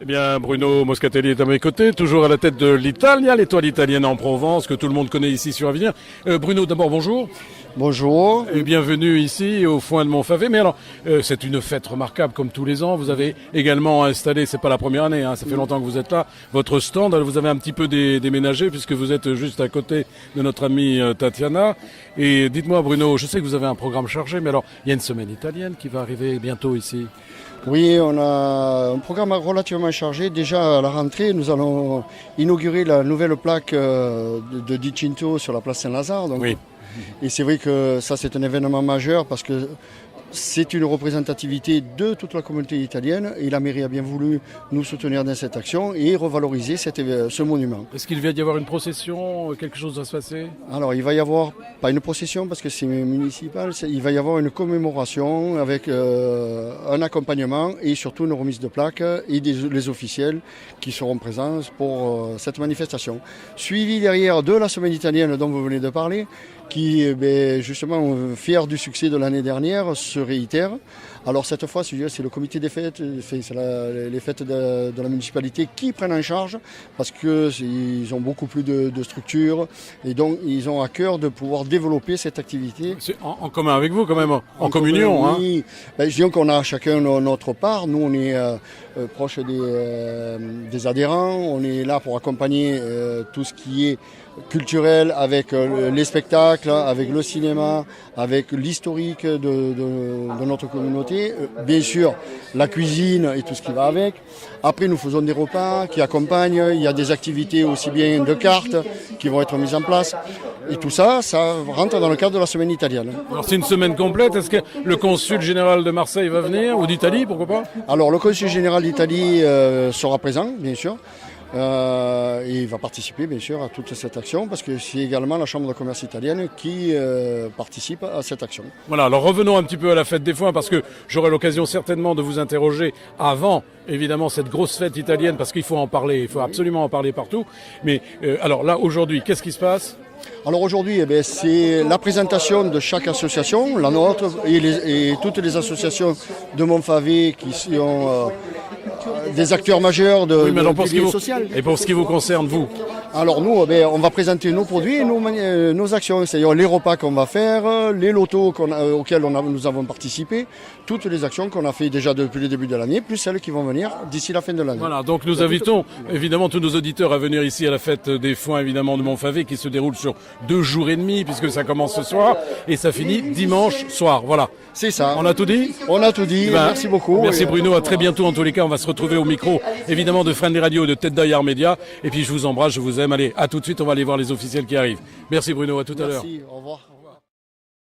Eh bien, Bruno Moscatelli est à mes côtés, toujours à la tête de l'Italia, l'étoile italienne en Provence, que tout le monde connaît ici sur Avignon. Bruno, d'abord, bonjour. Bonjour. Et bienvenue ici au Foin de Montfavet. Mais alors, c'est une fête remarquable comme tous les ans. Vous avez également installé, c'est pas la première année, ça fait longtemps que vous êtes là, votre stand. Vous avez un petit peu déménagé puisque vous êtes juste à côté de notre amie Tatiana. Et dites-moi, Bruno, je sais que vous avez un programme chargé, mais alors, il y a une semaine italienne qui va arriver bientôt ici. Oui, on a un programme relativement chargé. Déjà à la rentrée, nous allons inaugurer la nouvelle plaque de Di Cinto sur la place Saint-Lazare. Donc, oui. Et c'est vrai que ça, c'est un événement majeur parce que c'est une représentativité de toute la communauté italienne et la mairie a bien voulu nous soutenir dans cette action et revaloriser ce monument. Est-ce qu'il vient d'y avoir une procession, quelque chose va se passer? Alors il va y avoir, pas une procession parce que c'est municipal, il va y avoir une commémoration avec un accompagnement et surtout une remise de plaques et les officiels qui seront présents pour cette manifestation. Suivi derrière de la semaine italienne dont vous venez de parler, qui, justement, fier du succès de l'année dernière, se réitère. Alors cette fois, c'est le comité des fêtes, c'est les fêtes de la municipalité qui prennent en charge parce qu'ils ont beaucoup plus de structures et donc ils ont à cœur de pouvoir développer cette activité. C'est en commun avec vous quand même, en communion. Oui, je dis qu'on a chacun notre part. Nous, on est proche des adhérents, on est là pour accompagner tout ce qui est culturel avec les spectacles, avec le cinéma, avec l'historique de notre communauté. Bien sûr, la cuisine et tout ce qui va avec. Après, nous faisons des repas qui accompagnent. Il y a des activités aussi bien de cartes qui vont être mises en place. Et tout ça, ça rentre dans le cadre de la semaine italienne. Alors c'est une semaine complète. Est-ce que le consul général de Marseille va venir ou d'Italie, pourquoi pas? Alors le consul général d'Italie sera présent, bien sûr. Et il va participer bien sûr à toute cette action parce que c'est également la Chambre de commerce italienne qui participe à cette action. Voilà, alors revenons un petit peu à la fête des foins parce que j'aurai l'occasion certainement de vous interroger avant évidemment cette grosse fête italienne parce qu'il faut en parler, il faut absolument en parler partout. Mais alors là aujourd'hui, qu'est-ce qui se passe? Alors aujourd'hui, c'est la présentation de chaque association, la nôtre et toutes les associations de Montfavet qui sont des acteurs majeurs de vie sociale. Et pour ce qui vous concerne, vous? Alors nous, on va présenter nos produits et nos actions, c'est-à-dire les repas qu'on va faire, les lotos auxquels nous avons participé, toutes les actions qu'on a fait déjà depuis le début de l'année, plus celles qui vont venir d'ici la fin de l'année. Voilà, donc nous invitons évidemment tous nos auditeurs à venir ici à la fête des foins évidemment de Montfavet qui se déroule sur 2 jours et demi puisque ça commence ce soir et ça finit dimanche soir. Voilà. C'est ça. On a tout dit? On a tout dit. Merci beaucoup. Merci Bruno, à très bientôt. En tous les cas, on va se retrouver au micro évidemment de Friendly Radio et de Tête d'Aille Art Média. Et puis je vous embrasse, je vous aime. Allez, à tout de suite, on va aller voir les officiels qui arrivent. Merci Bruno, à tout à l'heure. Merci, au revoir.